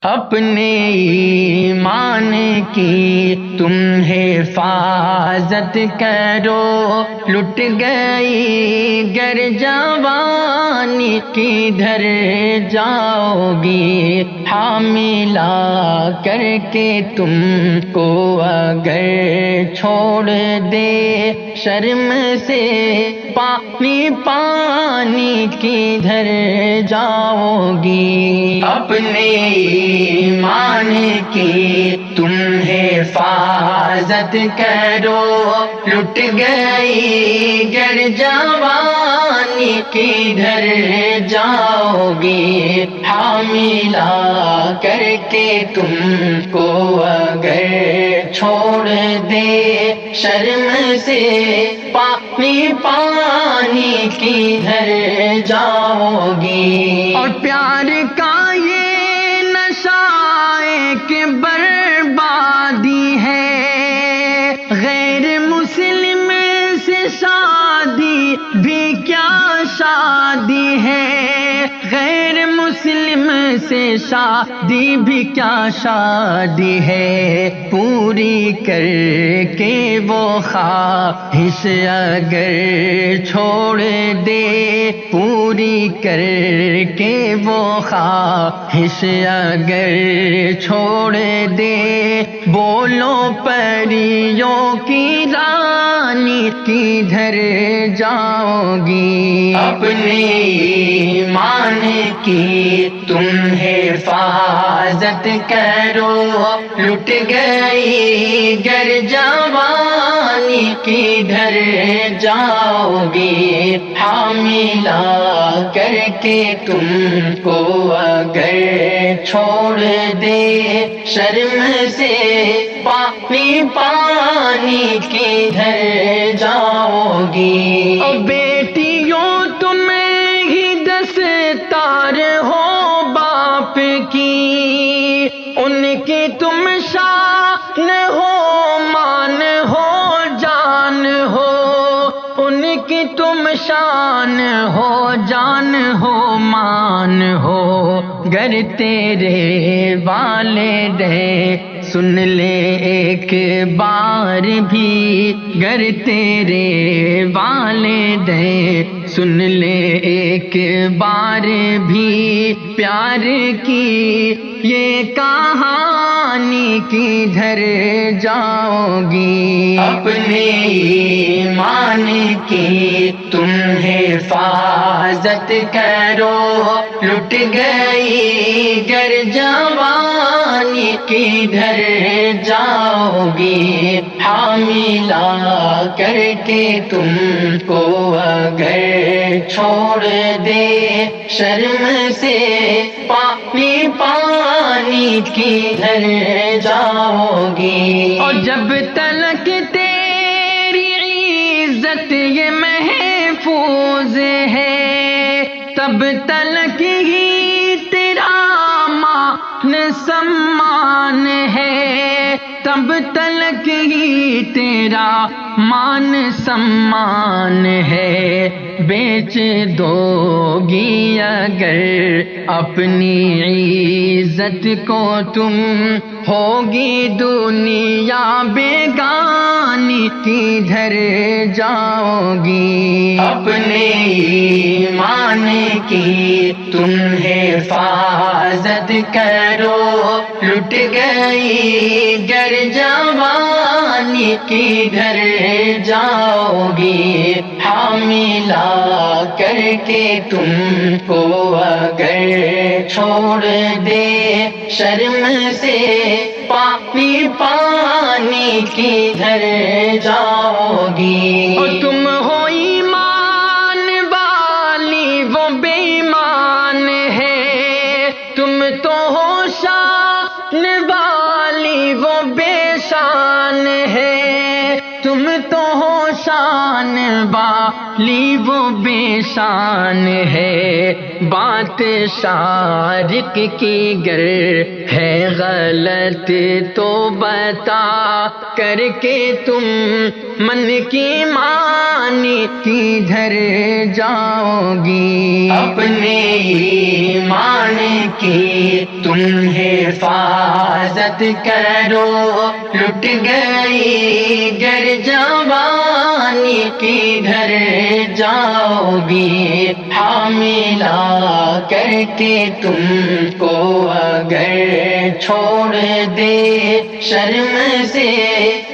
اپنے ایمان کی تم حفاظت کرو، لٹ گئی گر جوانی کدھر جاؤ گی، حاملہ کر کے تم کو اگر چھوڑ دے شرم سے پانی پانی کدھر جاؤ گی، اپنے ایمان کی تم حفاظت کرو، لٹ گئی گر جوانی کدھر جاؤ گی، حاملہ کر کے تم کو اگر چھوڑ دے شرم سے پانی پانی کدھر جاؤ گی، اور پیار کا یہ نشہ ایک بربادی ہے، غیر مسلم سے شادی بھی کیا شادی ہے، غیر مسلم سے شادی بھی کیا شادی ہے، پوری کر کے وہ خواہش اگر چھوڑ دے، پوری کر کے وہ خواہش اگر چھوڑ دے، بولو پریوں کی رانی کدھر جاؤ گی، اپنے ایمان کی تم حفاظت کرو، لٹ گئی گر جوانی کدھر جاؤ گی، حاملہ کر کے تم کو اگر چھوڑ دے شرم سے پانی پانی کدھر جاؤ گی، او بیٹیوں تم ہی دستار ہو باپ کی، ان کی تم شان ہو مان ہو جان ہو، ان کی تم شان ہو جان ہو مان ہو، گر تیرے والدین سن لے ایک بار بھی، گر تیرے والدین سن لے ایک بار بھی، پیار کی یہ کہانی کدھر جاؤ گی، اپنے ایمان کی تم حفاظت کرو، لٹ گئی گر جوانی کدھر جاؤ گی، حاملہ کر کے تم کو اگر چھوڑ دے شرم سے پانی پانی کدھر جاؤ گی، اور جب تلک تیری عزت یہ محفوظ ہے، تب تلک ہی تیرا مان سمان ہے، تب تلک ہی تیرا مان سمان ہے، بیچ دو گی اگر اپنی عزت کو تم، ہوگی دنیا بیگانی کدھر جاؤ گی، اپنے ایمان کی تم حفاظت کرو، لٹ گئی گر جوانی کدھر جاؤ گی، حاملہ کر کے تم کو اگر چھوڑ دے شرم سے پانی پانی کدھر جاؤ گی، اور تم ہو ایمان والی وہ بے ایمان ہے، تم تو ہو شان والی وہ بے شان ہے، تم تو ہو شان شان والی وہ بے شان ہے، بات شارق کی گر ہے غلط تو بتا کر کے تم من کی مانی کدھر جاؤ گی؟ اپنے ایمان کی تم حفاظت کرو، لٹ گئی گر جوانی کدھر جاؤ گی؟ حاملہ کر کے تم کو اگر چھوڑ دے شرم سے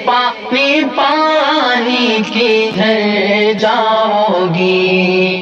پانی پانی کدھر جاؤ گی؟